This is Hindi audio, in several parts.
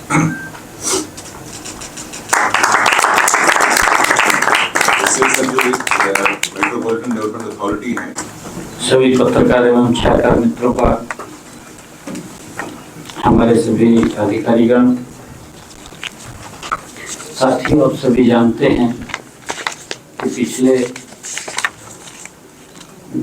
मेट्रोपॉलिटन डेवलपमेंट अथॉरिटी है, सभी पत्रकार एवं छात्र मित्रों का, हमारे सभी अधिकारीगण, साथियों, आप सभी जानते हैं कि पिछले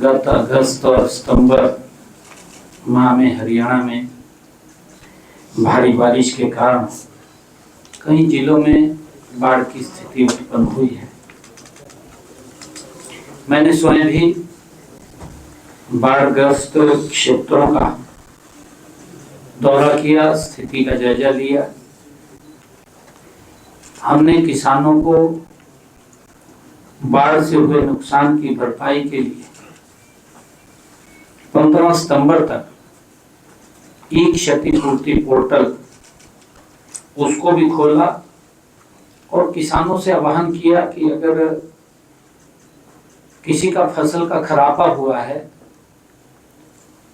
गत अगस्त और सितंबर माह में हरियाणा में भारी बारिश के कारण कई जिलों में बाढ़ की स्थिति उत्पन्न हुई है। मैंने स्वयं भी बाढ़ग्रस्त क्षेत्रों का दौरा किया, स्थिति का जायजा लिया। हमने किसानों को बाढ़ से हुए नुकसान की भरपाई के लिए 15 सितंबर तक ई क्षतिपूर्ति पोर्टल उसको भी खोला और किसानों से आह्वान किया कि अगर किसी का फसल का खराबा हुआ है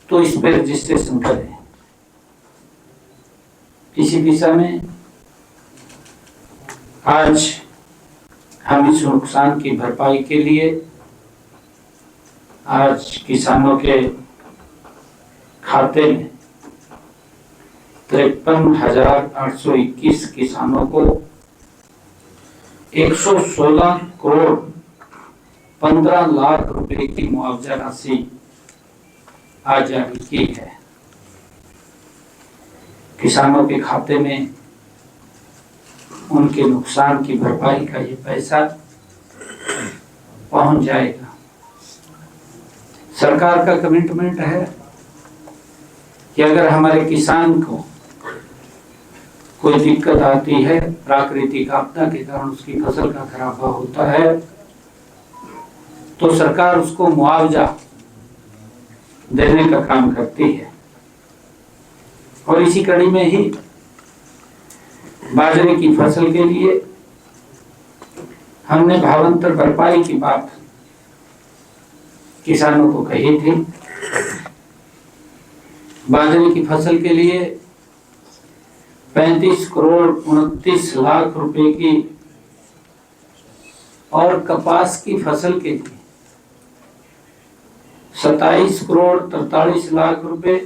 तो इस पर रजिस्ट्रेशन करें। इसी दिशा में आज हम इस नुकसान की भरपाई के लिए आज किसानों के खाते में 53,821 किसानों को 116 करोड़ 15 लाख रुपए की मुआवजा राशि आज जारी की है। किसानों के खाते में उनके नुकसान की भरपाई का ये पैसा पहुंच जाएगा। सरकार का कमिटमेंट है कि अगर हमारे किसान को कोई दिक्कत आती है, प्राकृतिक आपदा के कारण उसकी फसल का खराबा होता है, तो सरकार उसको मुआवजा देने का काम करती है। और इसी कड़ी में ही बाजरे की फसल के लिए हमने भावांतर भरपाई की बात किसानों को कही थी। बाजरे की फसल के लिए 35 करोड़ 29 लाख रुपए की और कपास की फसल के लिए 27 करोड़ 43 लाख रुपए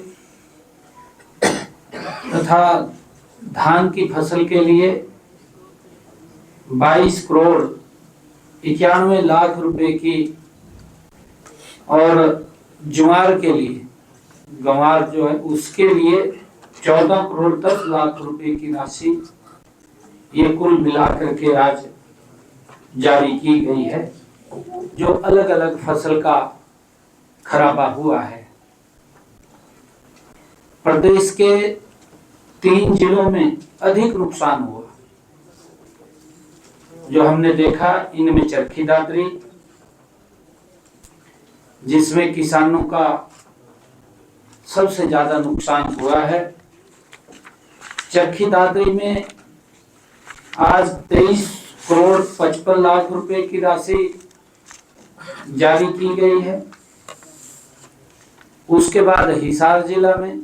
तथा धान की फसल के लिए 22 करोड़ 91 लाख रुपए की और ज्वार के लिए, गंवार जो है उसके लिए 14 करोड़ 10 लाख रुपए की राशि, ये कुल मिलाकर के आज जारी की गई है। जो अलग अलग फसल का खराबा हुआ है। प्रदेश के 3 जिलों में अधिक नुकसान हुआ। जो हमने देखा इनमें चरखी दादरी, जिसमें किसानों का सबसे ज्यादा नुकसान हुआ है। चरखी दादरी में आज 23 करोड़ 55 लाख रुपए की राशि जारी की गई है। उसके बाद हिसार जिला में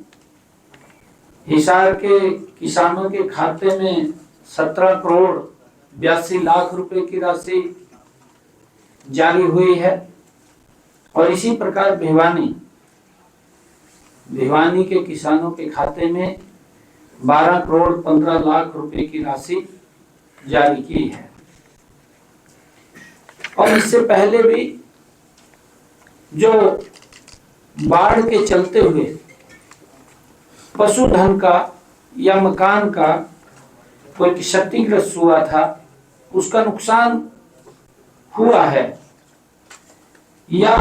हिसार के किसानों के खाते में 17 करोड़ 82 लाख रुपए की राशि जारी हुई है। और इसी प्रकार भिवानी के किसानों के खाते में 12 करोड़ 15 लाख रुपए की राशि जारी की है। और इससे पहले भी जो बाढ़ के चलते हुए पशुधन का या मकान का कोई क्षतिग्रस्त हुआ था, उसका नुकसान हुआ है या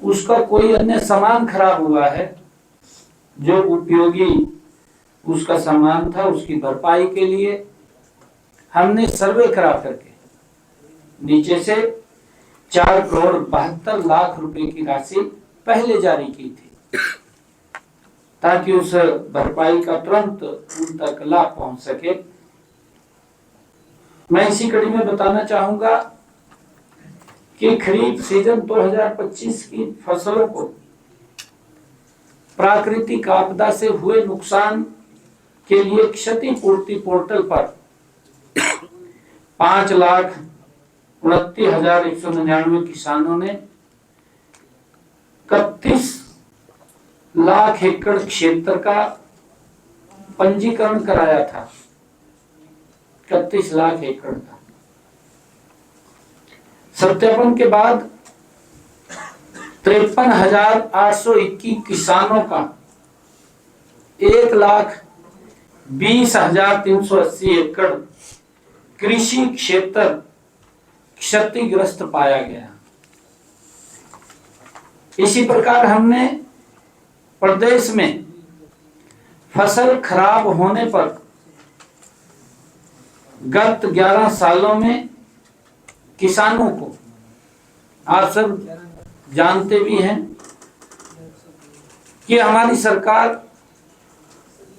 उसका कोई अन्य सामान खराब हुआ है, जो उपयोगी उसका सामान था, उसकी भरपाई के लिए हमने सर्वे करा करके नीचे से 4 करोड़ 72 लाख रुपए की राशि पहले जारी की थी, ताकि उस भरपाई का तुरंत उन तक लाभ पहुंच सके। मैं इसी कड़ी में बताना चाहूंगा कि खरीफ सीजन 2025 की फसलों को प्राकृतिक आपदा से हुए नुकसान के लिए क्षतिपूर्ति पोर्टल पर 5,29,199 किसानों ने 31 लाख एकड़ क्षेत्र का पंजीकरण कराया था। 31 लाख एकड़ का सत्यापन के बाद 53,821 किसानों का 1,20,380 एकड़ कृषि क्षेत्र क्षतिग्रस्त पाया गया। इसी प्रकार हमने प्रदेश में फसल खराब होने पर गत 11 सालों में किसानों को, आप सब जानते भी हैं कि हमारी सरकार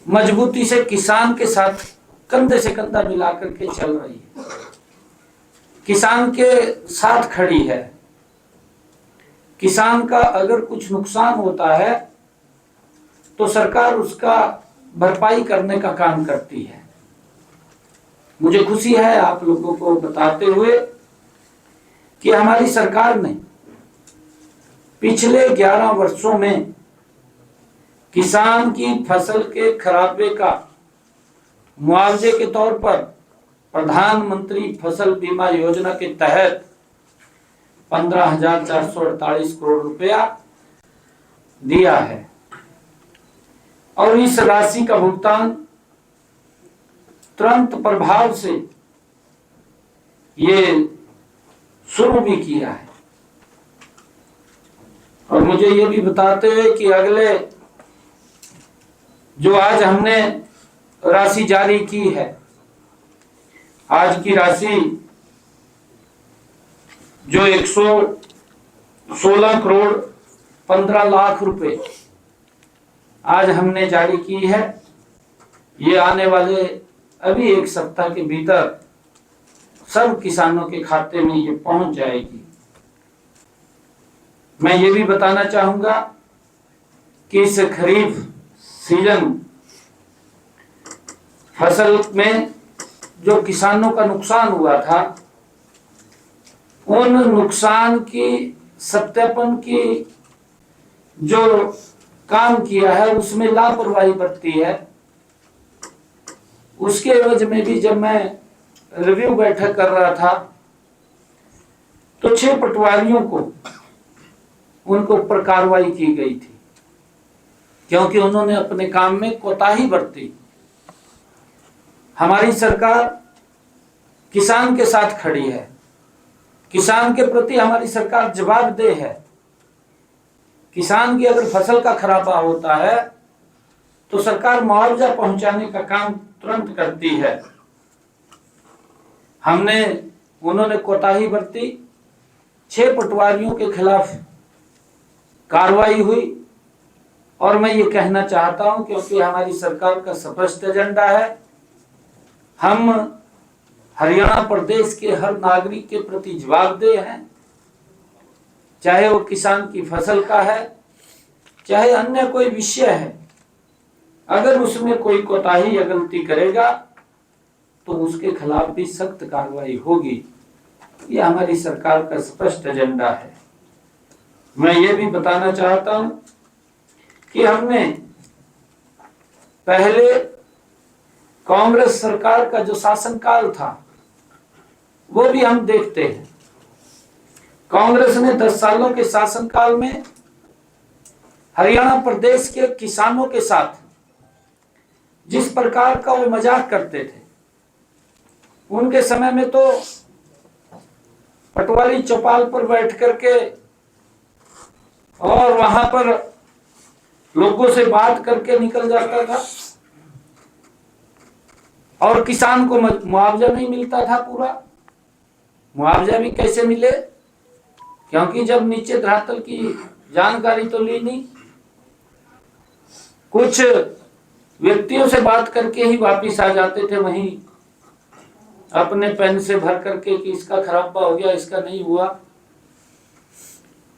मजबूती से किसान के साथ कंधे से कंधा मिलाकर के चल रही है, किसान के साथ खड़ी है। किसान का अगर कुछ नुकसान होता है तो सरकार उसका भरपाई करने का काम करती है। मुझे खुशी है आप लोगों को बताते हुए कि हमारी सरकार ने पिछले 11 वर्षों में किसान की फसल के खराबे का मुआवजे के तौर पर प्रधानमंत्री फसल बीमा योजना के तहत 15,448 करोड़ रुपया दिया है और इस राशि का भुगतान तुरंत प्रभाव से ये शुरू भी किया है। और मुझे ये भी बताते हुए कि अगले जो आज हमने राशि जारी की है, आज की राशि जो 116 करोड़ 15 लाख रुपए आज हमने जारी की है, ये आने वाले अभी एक सप्ताह के भीतर सब किसानों के खाते में ये पहुंच जाएगी। मैं ये भी बताना चाहूंगा कि इस खरीफ सीजन फसल में जो किसानों का नुकसान हुआ था, उन नुकसान की सत्यापन की जो काम किया है उसमें लापरवाही बरती है। उसके एवज में भी जब मैं रिव्यू बैठक कर रहा था तो 6 पटवारियों को उनको ऊपर कार्रवाई की गई थी क्योंकि उन्होंने अपने काम में कोताही बरती। हमारी सरकार किसान के साथ खड़ी है, किसान के प्रति हमारी सरकार जवाबदेह है। किसान की अगर फसल का खराबा होता है तो सरकार मुआवजा पहुंचाने का काम तुरंत करती है। उन्होंने कोताही बरती, 6 पटवारियों के खिलाफ कार्रवाई हुई और मैं ये कहना चाहता हूं क्योंकि हमारी सरकार का स्पष्ट एजेंडा है, हम हरियाणा प्रदेश के हर नागरिक के प्रति जवाबदेह हैं, चाहे वो किसान की फसल का है चाहे अन्य कोई विषय है। अगर उसमें कोई कोताही या गलती करेगा तो उसके खिलाफ भी सख्त कार्रवाई होगी। ये हमारी सरकार का स्पष्ट एजेंडा है। मैं ये भी बताना चाहता हूं कि हमने पहले कांग्रेस सरकार का जो शासनकाल था वो भी हम देखते हैं। कांग्रेस ने 10 सालों के शासनकाल में हरियाणा प्रदेश के किसानों के साथ जिस प्रकार का वो मजाक करते थे, उनके समय में तो पटवारी चौपाल पर बैठ करके और वहां पर लोगों से बात करके निकल जाता था और किसान को मुआवजा नहीं मिलता था। पूरा मुआवजा भी कैसे मिले, क्योंकि जब नीचे धरातल की जानकारी तो ली नहीं, कुछ व्यक्तियों से बात करके ही वापिस आ जाते थे वहीं अपने पेन से भर करके कि इसका खराबा हो गया, इसका नहीं हुआ।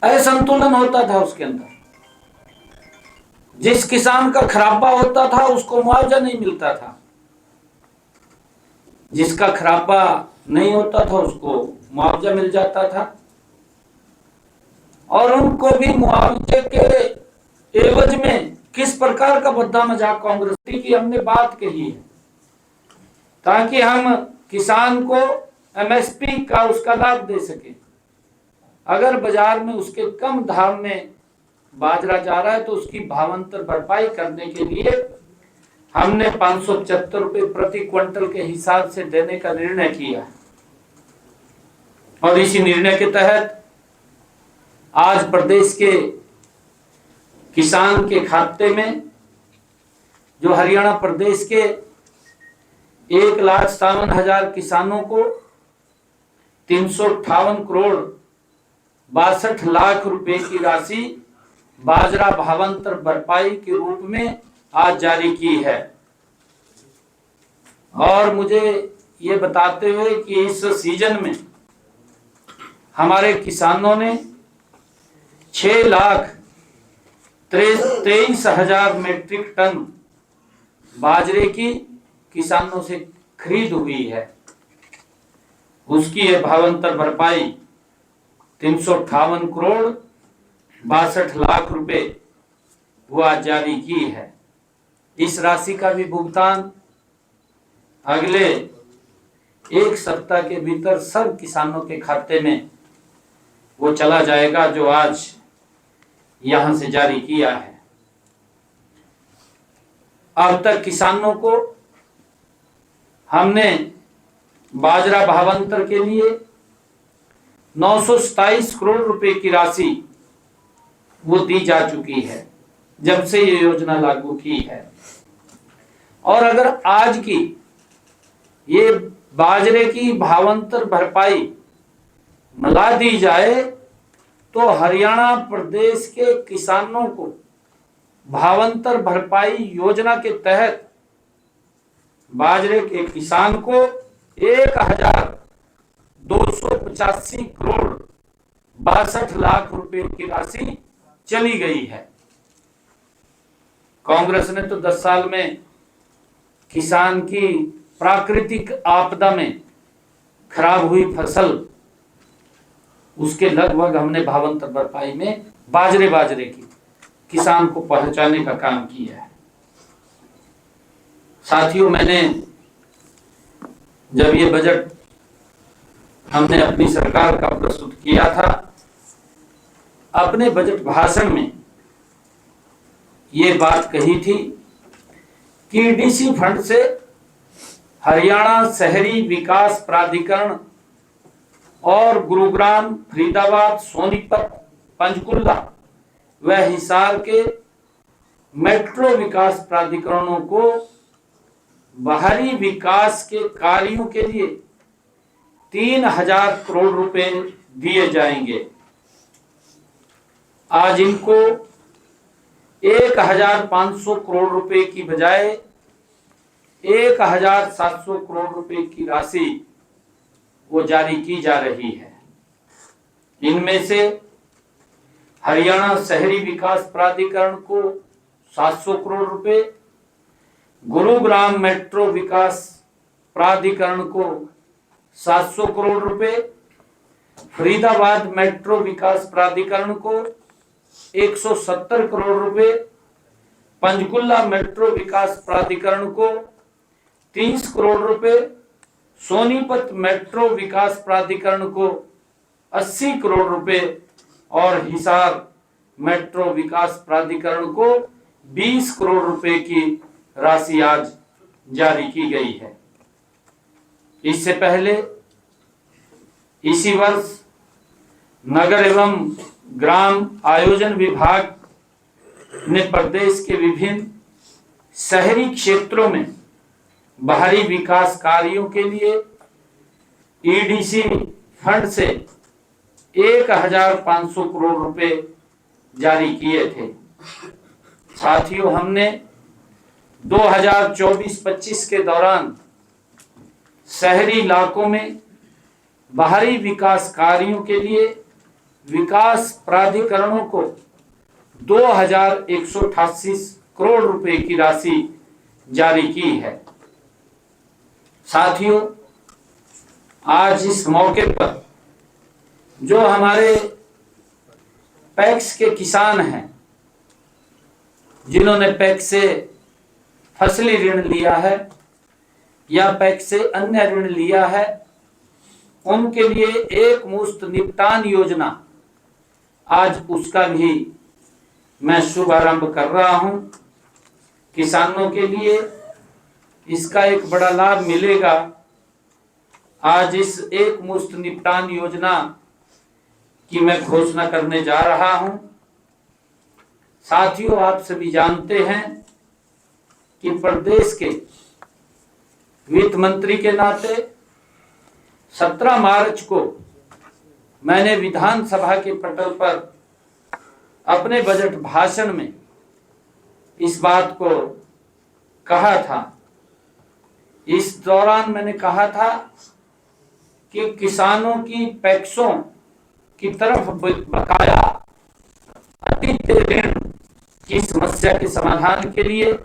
असंतुलन होता था उसके अंदर। जिस किसान का खराबा होता था उसको मुआवजा नहीं मिलता था, जिसका खराबा नहीं होता था उसको मुआवजा मिल जाता था। और उनको भी मुआवजे के एवज में किस प्रकार का बद्दा मजाक कांग्रेस की हमने बात कही है, ताकि हम किसान को एमएसपी का उसका लाभ दे सके। अगर बाजार में उसके कम दाम में बाजरा जा रहा है तो उसकी भावांतर भरपाई करने के लिए हमने 575 रुपए प्रति क्विंटल के हिसाब से देने का निर्णय किया। और इसी निर्णय के तहत आज प्रदेश के किसान के खाते में, जो हरियाणा प्रदेश के 1,57,000 किसानों को 358 करोड़ 62 लाख रुपए की राशि बाजरा भावांतर भरपाई के रूप में आज जारी की है। और मुझे ये बताते हुए कि इस सीजन में हमारे किसानों ने 6,23,000 मेट्रिक टन बाजरे की किसानों से खरीद हुई है। उसकी है भावांतर भरपाई 358 करोड़ 62 लाख रुपए वो आज जारी की है। इस राशि का भी भुगतान अगले एक सप्ताह के भीतर सब किसानों के खाते में वो चला जाएगा, जो आज यहां से जारी किया है। अब तक किसानों को हमने बाजरा भावांतर के लिए 927 करोड़ रुपए की राशि वो दी जा चुकी है जब से ये योजना लागू की है। और अगर आज की ये बाजरे की भावांतर भरपाई मिला दी जाए तो हरियाणा प्रदेश के किसानों को भावांतर भरपाई योजना के तहत बाजरे के किसान को 1,285 करोड़ 62 लाख रुपए की राशि चली गई है। कांग्रेस ने तो 10 साल में किसान की प्राकृतिक आपदा में खराब हुई फसल उसके लगभग हमने भावांतर भरपाई में बाजरे की किसान को पहुंचाने का काम किया है। साथियों, मैंने जब ये बजट हमने अपनी सरकार का प्रस्तुत किया था, अपने बजट भाषण में ये बात कही थी कि डीसी फंड से हरियाणा शहरी विकास प्राधिकरण और गुरुग्राम, फरीदाबाद, सोनीपत, पंचकुला व हिसार के मेट्रो विकास प्राधिकरणों को बाहरी विकास के कार्यों के लिए 3,000 करोड़ रुपए दिए जाएंगे। आज इनको 1,500 करोड़ रुपए की बजाय 1,700 करोड़ रुपए की राशि वो जारी की जा रही है। इनमें से हरियाणा शहरी विकास प्राधिकरण को 700 करोड़ रुपए, गुरुग्राम मेट्रो विकास प्राधिकरण को 700 करोड़ रुपए, फरीदाबाद मेट्रो विकास प्राधिकरण को 170 करोड़ रुपए, पंचकुला मेट्रो विकास प्राधिकरण को 30 करोड़ रुपए, सोनीपत मेट्रो विकास प्राधिकरण को 80 करोड़ रुपए और हिसार मेट्रो विकास प्राधिकरण को 20 करोड़ रुपए की राशि आज जारी की गई है। इससे पहले इसी वर्ष नगर एवं ग्राम आयोजन विभाग ने प्रदेश के विभिन्न शहरी क्षेत्रों में बाहरी विकास कार्यों के लिए ईडीसी फंड से 1,500 करोड़ रुपए जारी किए थे। साथियों, हमने 2024-25 के दौरान शहरी इलाकों में बाहरी विकास कार्यों के लिए विकास प्राधिकरणों को 2188 करोड़ रुपए की राशि जारी की है। साथियों, आज इस मौके पर जो हमारे पैक्स के किसान हैं, जिन्होंने पैक्स से फसली ऋण लिया है या पैक्स से अन्य ऋण लिया है, उनके लिए एक मुश्त निपटान योजना, आज उसका भी मैं शुभारंभ कर रहा हूं। किसानों के लिए इसका एक बड़ा लाभ मिलेगा। आज इस एक मुश्त निपटान योजना की मैं घोषणा करने जा रहा हूं। साथियों, आप सभी जानते हैं कि प्रदेश के वित्त मंत्री के नाते 17 मार्च को मैंने विधानसभा के पटल पर अपने बजट भाषण में इस बात को कहा था। इस दौरान मैंने कहा था कि किसानों की पैक्सों की तरफ बकाया अतीत ऋण की समस्या के समाधान के लिए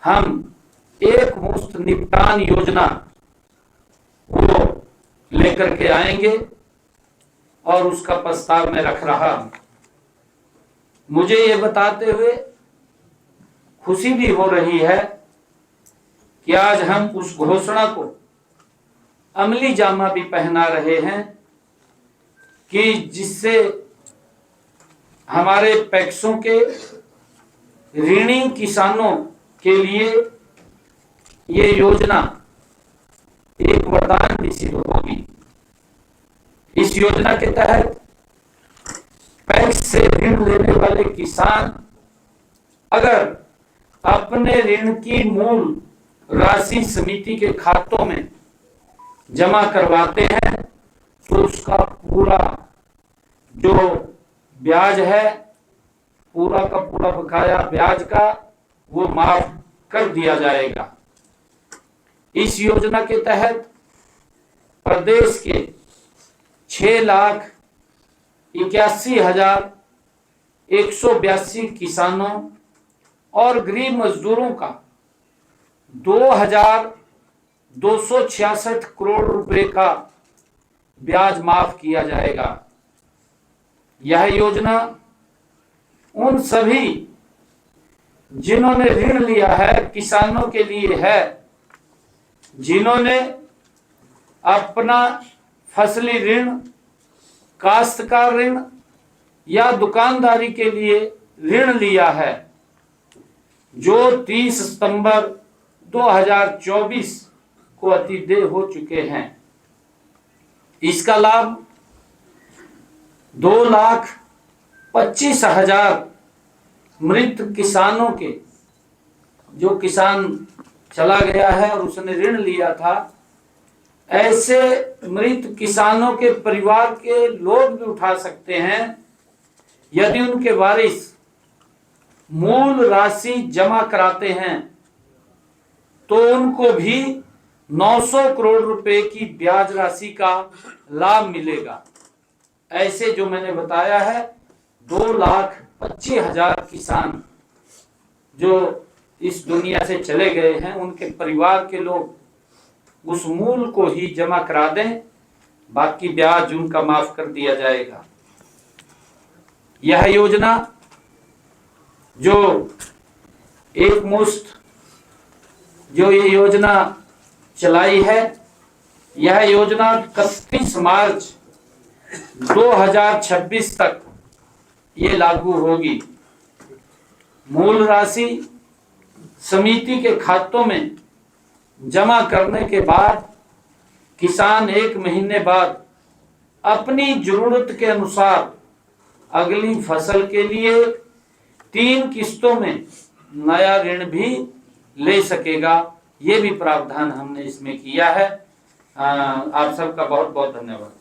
हम एक मुश्त निपटान योजना को लेकर के आएंगे और उसका प्रस्ताव मैं रख रहा हूं। मुझे ये बताते हुए खुशी भी हो रही है कि आज हम उस घोषणा को अमली जामा भी पहना रहे हैं कि जिससे हमारे पैक्सों के ऋणी किसानों के लिए ये योजना एक वरदान भी सिद्ध होगी। इस योजना के तहत पैक्स से ऋण लेने वाले किसान अगर अपने ऋण की मूल राशि समिति के खातों में जमा करवाते हैं तो उसका पूरा जो ब्याज है, पूरा का पूरा बकाया ब्याज का, वो माफ कर दिया जाएगा। इस योजना के तहत प्रदेश के 6,81,182 किसानों और गरीब मजदूरों का 2,266 करोड़ रुपए का ब्याज माफ किया जाएगा। यह योजना उन सभी जिन्होंने ऋण लिया है किसानों के लिए है, जिन्होंने अपना फसली ऋण, काश्तकार ऋण या दुकानदारी के लिए ऋण लिया है, जो 30 सितंबर 2024 को अतिदेय हो चुके हैं। इसका लाभ 2,25,000 मृत किसानों के, जो किसान चला गया है और उसने ऋण लिया था, ऐसे मृत किसानों के परिवार के लोग भी उठा सकते हैं यदि उनके वारिस मूल राशि जमा कराते हैं, तो उनको भी 900 करोड़ रुपए की ब्याज राशि का लाभ मिलेगा। ऐसे जो मैंने बताया है 2,25,000 किसान जो इस दुनिया से चले गए हैं, उनके परिवार के लोग उस मूल को ही जमा करा दें, बाकी ब्याज उनका माफ कर दिया जाएगा। यह योजना जो एक मुश्त जो ये योजना चलाई है, यह योजना 31 मार्च 2026 तक ये लागू होगी। मूल राशि समिति के खातों में जमा करने के बाद किसान 1 महीने बाद अपनी जरूरत के अनुसार अगली फसल के लिए 3 किस्तों में नया ऋण भी ले सकेगा। ये भी प्रावधान हमने इसमें किया है। आप सबका बहुत बहुत धन्यवाद।